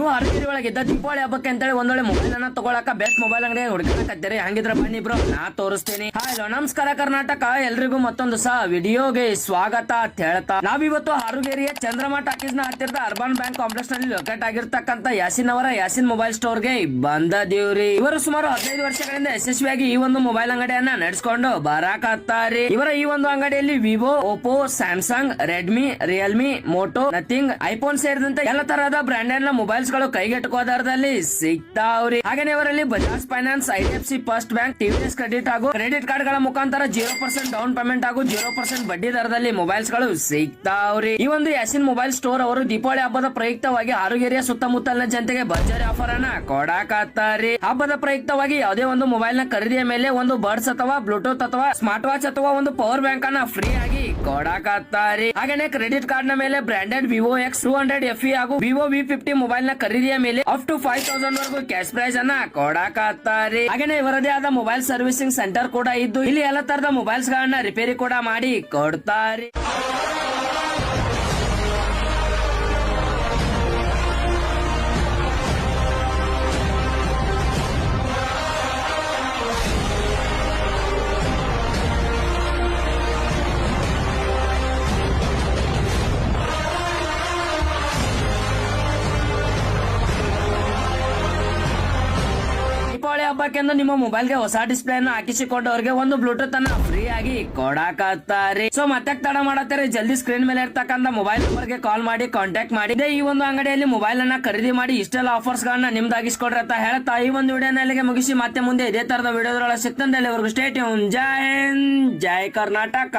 ನೀವು ಅರಕೆರೆ ಒಳಗಿದ್ದ ದೀಪಾವಳಿ ಹಬ್ಬಕ್ಕೆ ಅಂತೇಳಿ ಒಂದೊಳ್ಳೆ ಮೊಬೈಲ್ ಅನ್ನ ತಗೊಳಕ ಬೆಸ್ಟ್ ಮೊಬೈಲ್ ಅಂಗಡಿ ಹುಡುಕಕತ್ತೀರಿ. ಹಂಗಿದ್ರ ಬನ್ನಿ ಬ್ರೋ, ನಾ ತೋರಿಸ್ತೀನಿ. ಹಲೋ ನಮಸ್ಕಾರ ಕರ್ನಾಟಕ, ಎಲ್ರಿಗೂ ಮತ್ತೊಂದು ವಿಡಿಯೋಗೆ ಸ್ವಾಗತ ಅಂತ ಹೇಳ್ತಾ ನಾವಿವತ್ತು ಹಾರುಗೇರಿಯ ಚಂದ್ರಮ ಟಾಕೀಸ್ ನ ಹತ್ತಿರದ ಅರ್ಬನ್ ಬ್ಯಾಂಕ್ ಕಾಂಪ್ಲೆಕ್ಸ್ ನಲ್ಲಿ ಲೊಕೇಟ್ ಆಗಿರ್ತಕ್ಕಂತ ಯಾಸಿನ್ ಅವರ ಯಾಸಿನ್ ಮೊಬೈಲ್ ಸ್ಟೋರ್ ಗೆ ಬಂದದೀವ್ರಿ. ಇವರು ಸುಮಾರು 15 ವರ್ಷಗಳಿಂದ ಯಶಸ್ವಿಯಾಗಿ ಈ ಒಂದು ಮೊಬೈಲ್ ಅಂಗಡಿಯನ್ನ ನಡೆಸಿಕೊಂಡು ಬರಾಕತ್ತಾರಿ. ಇವರ ಈ ಒಂದು ಅಂಗಡಿಯಲ್ಲಿ Vivo, Oppo, Samsung, Redmi, Realme, Moto, Nothing, iPhone ಸೇರಿದಂತೆ ಎಲ್ಲ ತರಹದ ಬ್ರಾಂಡೆಡ್ ನ ಮೊಬೈಲ್ಸ್ ಗಳು ಕೈಗೆಟುಕುವ ದರದಲ್ಲಿ ಸಿಗ್ತಾವ್ರಿ. ಹಾಗೇನೆ ಇವರಲ್ಲಿ Bajaj finance, IDFC first bank, TVS credit ಹಾಗೂ ಕ್ರೆಡಿಟ್ ಕಾರ್ಡ್ ಗಳ ಮುಖಾಂತರ 0% ಡೌನ್ ಪೇಮೆಂಟ್ ಹಾಗೂ 0% ಬಡ್ಡಿ ದರದಲ್ಲಿ ಮೊಬೈಲ್ಸ್ ಗಳು ಸಿಗ್ತಾವ್ರಿ. ಈ ಒಂದು ಯಾಸಿನ್ ಮೊಬೈಲ್ ಸ್ಟೋರ್ ಅವರು ದೀಪಾವಳಿ ಹಬ್ಬದ ಪ್ರಯುಕ್ತವಾಗಿ ಹಾರುಗೇರಿಯ ಸುತ್ತಮುತ್ತಲಿನ ಜನತೆಗೆ ಭರ್ಜರಿ ಆಫರ್ ಅನ್ನ ಕೊಡಾಕತ್ತಾರಿ. ಹಬ್ಬದ ಪ್ರಯುಕ್ತವಾಗಿ ಯಾವುದೇ ಒಂದು ಮೊಬೈಲ್ ನ ಖರೀದಿಯ ಮೇಲೆ ಒಂದು ಬರ್ಡ್ಸ್ ಅಥವಾ ಬ್ಲೂಟೂತ್ ಅಥವಾ ಸ್ಮಾರ್ಟ್ ವಾಚ್ ಅಥವಾ ಒಂದು ಪವರ್ ಬ್ಯಾಂಕ್ ಅನ್ನ ಫ್ರೀ ಆಗಿ ಕೊಡಾಕತ್ತಾರಿ. ಹಾಗೇನೆ ಕ್ರೆಡಿಟ್ ಕಾರ್ಡ್ ನ ಮೇಲೆ ಬ್ರಾಂಡೆಡ್ ವಿವೋ X200 FE ಹಾಗೂ ವಿವೋ V50 ಮೊಬೈಲ್ ನ ಖರೀದಿಯ ಮೇಲೆ ಅಪ್ ಟು 5000 ವರೆಗೂ ಕ್ಯಾಶ್ ಪ್ರೈಸ್ ಅನ್ನ ಕೊಡಾಕತ್ತಾರಿ. ಹಾಗೇನೆ ಇವರದೇ ಆದ ಮೊಬೈಲ್ ಸರ್ವಿಸಿಂಗ್ ಸೆಂಟರ್ ಕೂಡ ಇದ್ದು ಇಲ್ಲಿ ಎಲ್ಲ ತರದ ಮೊಬೈಲ್ಸ್ ಗಳನ್ನ ರಿಪೇರಿ ಕೂಡ ಮಾಡಿ ಕೊಡ್ತಾರಿ. ದೀಪಾವಳಿ ಹಬ್ಬಕ್ಕೆಂದು ನಿಮ್ಮ ಮೊಬೈಲ್ ಗೆ ಹೊಸ ಡಿಸ್ಪ್ಲೇ ಅನ್ನು ಹಾಕಿಸಿಕೊಂಡವರಿಗೆ ಒಂದು ಬ್ಲೂಟೂತ್ ಅನ್ನ ಫ್ರೀ ಆಗಿ ಕೊಡಾಕತ್ತಾರೆ. ಸೊ ಮತ್ತೆ ತಡ ಮಾಡತ್ತಾರೆ, ಜಲ್ದಿ ಸ್ಕ್ರೀನ್ ಮೇಲೆ ಇರ್ತಕ್ಕಂಥ ಮೊಬೈಲ್ ನಂಬರ್ ಗೆ ಕಾಲ್ ಮಾಡಿ ಕಾಂಟ್ಯಾಕ್ಟ್ ಮಾಡಿ ಈ ಒಂದು ಅಂಗಡಿಯಲ್ಲಿ ಮೊಬೈಲ್ ಅನ್ನ ಖರೀದಿ ಮಾಡಿ ಇಷ್ಟೆಲ್ಲ ಆಫರ್ಸ್ ಗಳನ್ನ ನಿಮ್ದಾಗಿಸ್ಕೊಡ್ರಿ ಅಂತ ಹೇಳ್ತಾ ಈ ಒಂದು ವಿಡಿಯೋನ ಇಲ್ಲಿಗೆ ಮುಗಿಸಿ ಮತ್ತೆ ಮುಂದೆ ಇದೇ ತರದ ವಿಡಿಯೋದ್ರೊಳಗೆ ಸಿಗ್ತಂದೆ. ಅಲ್ಲಿವರೆಗೂ ಸ್ಟೇ ಟ್ಯೂನ್. ಜೈ ಹಿಂದ್, ಜೈ ಕರ್ನಾಟಕ.